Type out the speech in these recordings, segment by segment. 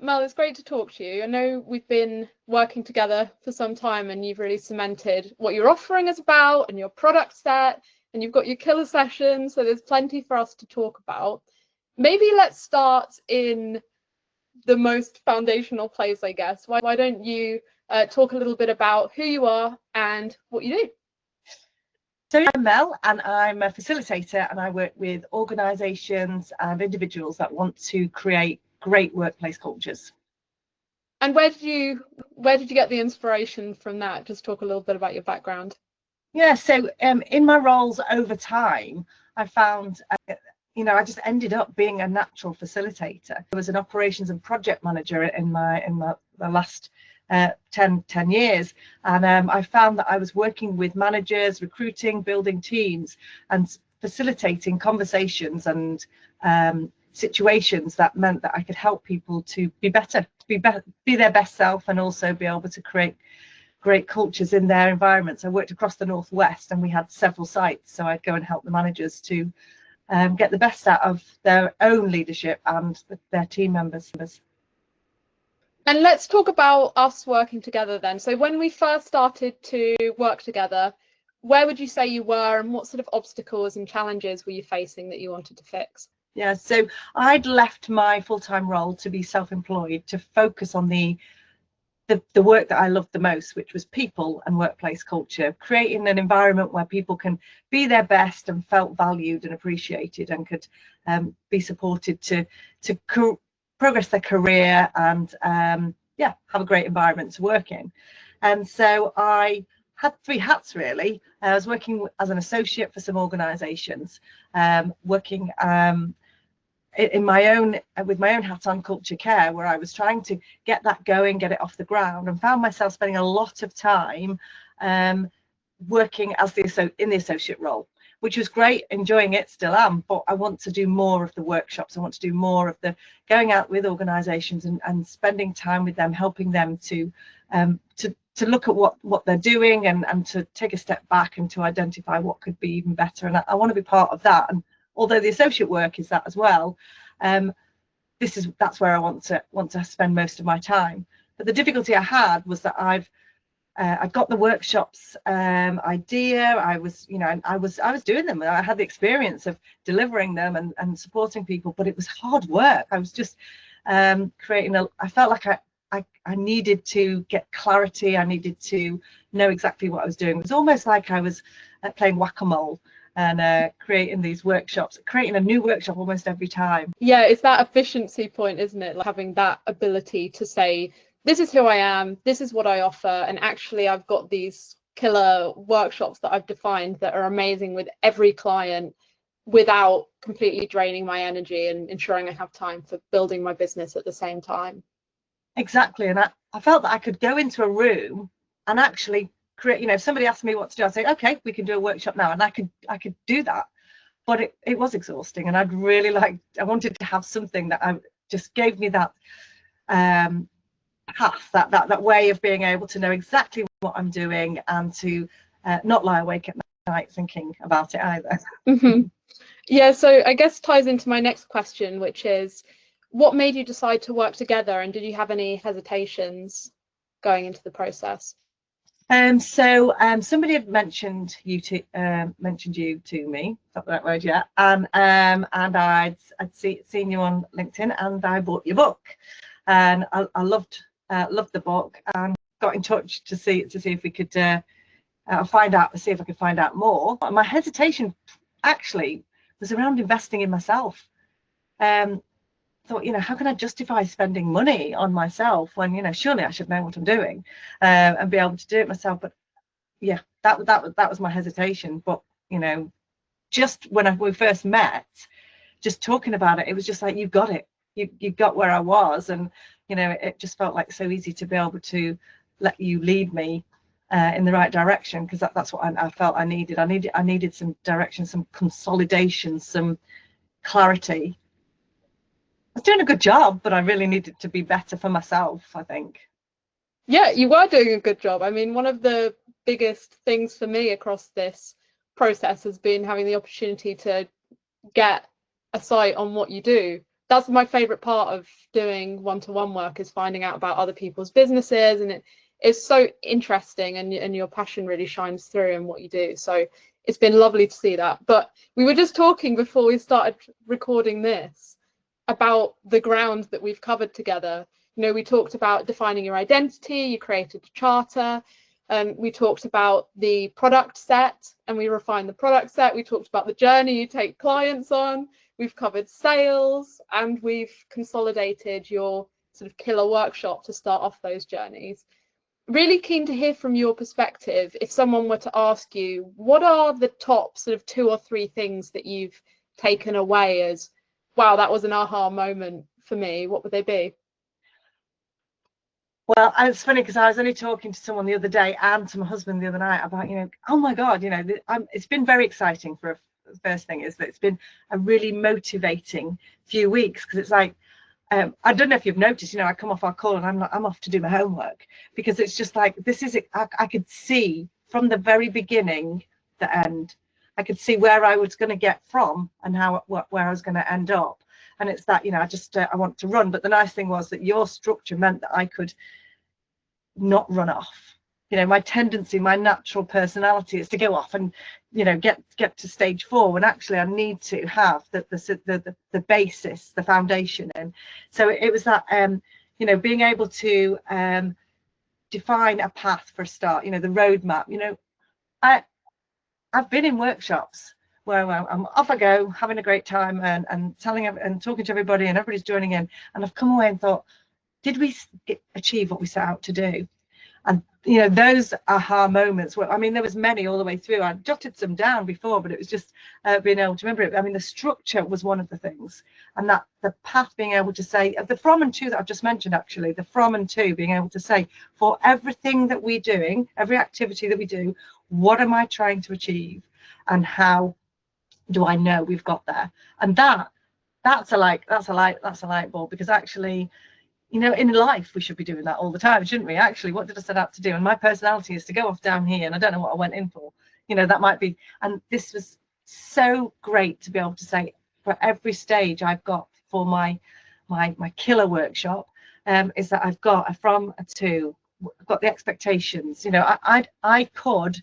Mel, it's great to talk to you. I know we've been working together for some time and you've really cemented what your offering is about and your product set, and you've got your killer sessions, so there's plenty for us to talk about. Maybe let's start in the most foundational place, I guess. Why don't you talk a little bit about who you are and what you do? So I'm Mel, and I'm a facilitator, and I work with organisations and individuals that want to create great workplace cultures. And where did you get the inspiration from that? Just talk a little bit about your background. Yeah, so in my roles over time, I found, I just ended up being a natural facilitator. I was an operations and project manager in the last 10 years, and I found that I was working with managers, recruiting, building teams, and facilitating conversations and situations that meant that I could help people to be better, be their best self, and also be able to create great cultures in their environments. I worked across the Northwest, and we had several sites, so I'd go and help the managers to get the best out of their own leadership and their team members. And let's talk about us working together then. So when we first started to work together, where would you say you were, and what sort of obstacles and challenges were you facing that you wanted to fix? Yeah, so I'd left my full-time role to be self-employed to focus on the work that I loved the most, which was people and workplace culture, creating an environment where people can be their best and felt valued and appreciated, and could be supported to progress their career and have a great environment to work in. And so I had three hats really. I was working as an associate for some organisations, working in my own with my own hat on culture care, where I was trying to get that going, get it off the ground, and found myself spending a lot of time working as in the associate role, which was great, enjoying it, still am, but I want to do more of the workshops. I want to do more of the going out with organisations and spending time with them, helping them to look at what they're doing and to take a step back and to identify what could be even better. And I want to be part of that. And although the associate work is that as well, that's where I want to spend most of my time. But the difficulty I had was that I got the workshops idea. I was doing them. I had the experience of delivering them and supporting people, but it was hard work. I was just creating I felt like I needed to get clarity. I needed to know exactly what I was doing. It was almost like I was playing whack-a-mole and creating these workshops, creating a new workshop almost every time. Yeah, it's that efficiency point, isn't it? Like having that ability to say, this is who I am, this is what I offer, and actually I've got these killer workshops that I've defined that are amazing with every client, without completely draining my energy and ensuring I have time for building my business at the same time. Exactly. And I felt that I could go into a room and actually create, if somebody asked me what to do, I'd say, okay, we can do a workshop now, and I could do that. But it was exhausting, and I wanted to have something that just gave me that path, that way of being able to know exactly what I'm doing, and to not lie awake at night thinking about it either. Mm-hmm. Yeah, so I guess ties into my next question, which is, what made you decide to work together, and did you have any hesitations going into the process? So somebody had mentioned you to me, not the right word yet, and I'd seen you on LinkedIn, and I bought your book, and I loved the book, and got in touch to see if we could see if I could find out more. My hesitation actually was around investing in myself. Thought, how can I justify spending money on myself when, surely I should know what I'm doing and be able to do it myself. But yeah, that was my hesitation. But just when we first met, just talking about it, it was just like, you've got it. You got where I was, and it just felt like so easy to be able to let you lead me in the right direction, because that's what I felt I needed. I needed some direction, some consolidation, some clarity. I was doing a good job, but I really needed to be better for myself, I think. Yeah, you were doing a good job. I mean, one of the biggest things for me across this process has been having the opportunity to get a sight on what you do, that's my favorite part of doing one-to-one work, is finding out about other people's businesses, and it's so interesting, and your passion really shines through in what you do. So it's been lovely to see that. But we were just talking before we started recording this about the ground that we've covered together. You know, we talked about defining your identity, you created a charter, we talked about the product set and we refined the product set, we talked about the journey you take clients on, we've covered sales, and we've consolidated your sort of killer workshop to start off those journeys. Really keen to hear from your perspective, if someone were to ask you, what are the top sort of 2 or 3 things that you've taken away as, wow, that was an aha moment for me, what would they be? Well, it's funny because I was only talking to someone the other day and to my husband the other night about, you know, oh my God, you know, it's been very exciting for the first thing is that it's been a really motivating few weeks, because it's like, I don't know if you've noticed, you know, I come off our call and I'm off to do my homework, because it's just like, this is, I could see from the very beginning, the end, I could see where I was going to get from and where I was going to end up. And it's that, you know, I want to run. But the nice thing was that your structure meant that I could not run off. You know, my tendency, my natural personality is to go off and, you know, get to stage 4, when actually I need to have the basis, the foundation in. So it was that, you know, being able to define a path for a start, you know, the roadmap. You know, I've been in workshops where I'm off I go, having a great time and telling and talking to everybody, and everybody's joining in, and I've come away and thought, did we achieve what we set out to do? And you know, those aha moments where, I mean, there was many all the way through. I jotted some down before, but it was just being able to remember it. I mean, the structure was one of the things, and that the path, being able to say the from and to that I've just mentioned, actually, the from and to, being able to say, for everything that we're doing, every activity that we do, what am I trying to achieve, and how do I know we've got there? And that's a light bulb, because actually, you know, in life we should be doing that all the time, shouldn't we? Actually, what did I set out to do? And my personality is to go off down here, and I don't know what I went in for. You know, that might be. And this was so great to be able to say, for every stage I've got for my killer workshop, is that I've got a from, a to, I've got the expectations. You know, I could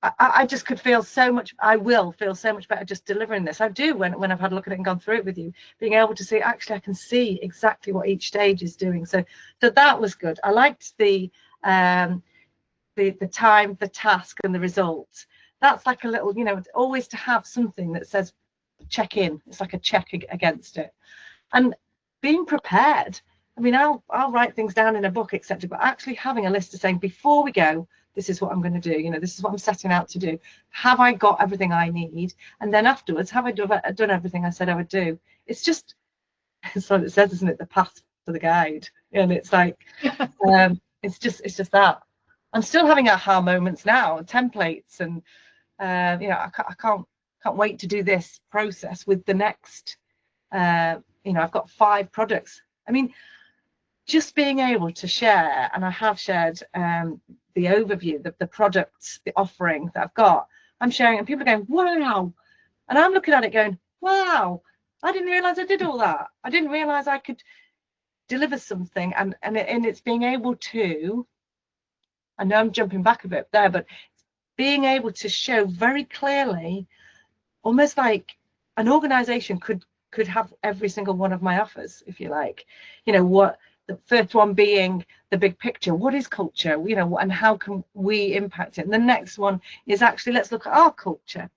I just could feel so much, I will feel so much better just delivering this. I do when I've had a look at it and gone through it with you, being able to see, actually, I can see exactly what each stage is doing. So that was good. I liked the time, the task, and the results. That's like a little, you know, always to have something that says check in. It's like a check against it. And being prepared. I mean, I'll write things down in a book, etc. But actually having a list of saying, before we go, this is what I'm going to do. You know, this is what I'm setting out to do. Have I got everything I need? And then afterwards, have I done everything I said I would do? It's just, it's what it says, isn't it? The path to the guide. And it's like, it's just that. I'm still having aha moments now, templates, and you know, I can't wait to do this process with the next. You know, I've got 5 products. I mean, just being able to share, and I have shared the overview, the products, the offering that I've got, I'm sharing, and people are going, wow, and I'm looking at it going, wow, I didn't realize I did all that. I didn't realize I could deliver something, and it's being able to, I know I'm jumping back a bit there, but being able to show very clearly, almost like an organization could have every single one of my offers, if you like. You know, what the first one being the big picture, what is culture, you know, and how can we impact it? And the next one is actually, let's look at our culture.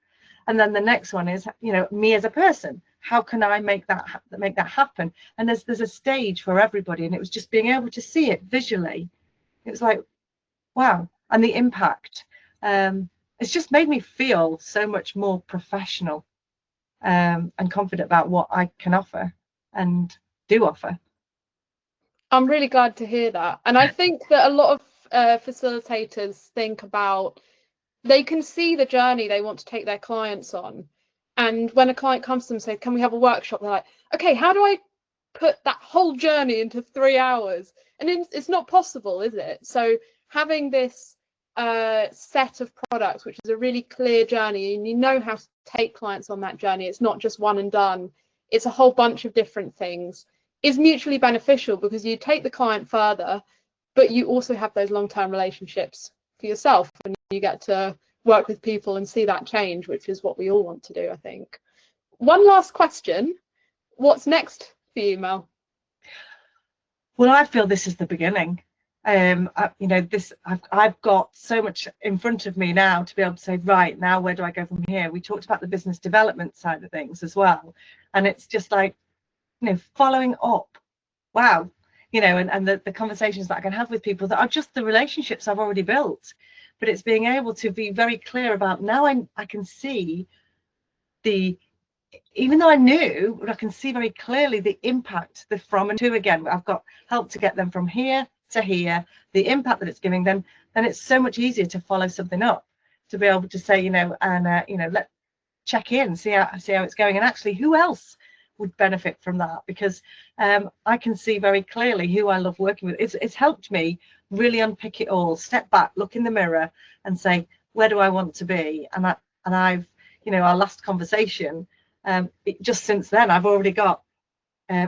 And then the next one is, you know, me as a person, how can I make that happen? And there's a stage for everybody, and it was just being able to see it visually. It was like, wow. And the impact, it's just made me feel so much more professional and confident about what I can offer and do offer. I'm really glad to hear that. And I think that a lot of facilitators think about, they can see the journey they want to take their clients on. And when a client comes to them and says, can we have a workshop? They're like, okay, how do I put that whole journey into 3 hours? And it's not possible, is it? So having this set of products, which is a really clear journey, and you know how to take clients on that journey. It's not just one and done. It's a whole bunch of different things. Is mutually beneficial because you take the client further, but you also have those long-term relationships for yourself, and you get to work with people and see that change, which is what we all want to do, I think. One last question. What's next for you, Mel? Well, I feel this is the beginning. You know, I've got so much in front of me now to be able to say, right, now where do I go from here? We talked about the business development side of things as well, and it's just like, you know, following up. Wow, you know, and the conversations that I can have with people that are just the relationships I've already built, but it's being able to be very clear about now. I can see even though I knew, but I can see very clearly the impact, the from and to. Again, I've got help to get them from here to here, the impact that it's giving them. Then it's so much easier to follow something up, to be able to say, you know, and you know, let check in, see how it's going, and actually who else would benefit from that, because I can see very clearly who I love working with. It's helped me really unpick it all, step back, look in the mirror, and say, where do I want to be? And I've, you know, our last conversation, just since then, I've already got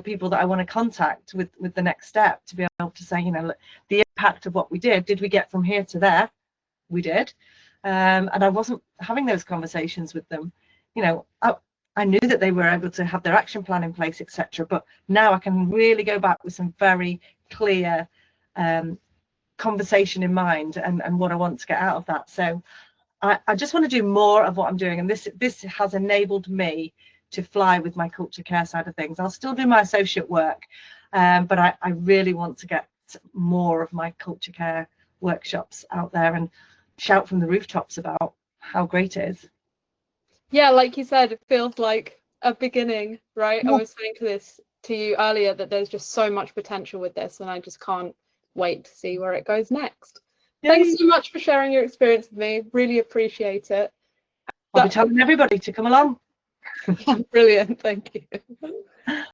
people that I want to contact with the next step, to be able to say, you know, look, the impact of what we did we get from here to there? We did. And I wasn't having those conversations with them. You know, I knew that they were able to have their action plan in place, etc. But now I can really go back with some very clear conversation in mind, and what I want to get out of that. So I just want to do more of what I'm doing, and this has enabled me to fly with my culture care side of things. I'll still do my associate work, but I really want to get more of my culture care workshops out there and shout from the rooftops about how great it is. Yeah, like you said, it feels like a beginning, right? Yeah. I was saying to you earlier that there's just so much potential with this, and I just can't wait to see where it goes next. Yay. Thanks so much for sharing your experience with me. Really appreciate it. I'll be telling everybody to come along. Brilliant, thank you.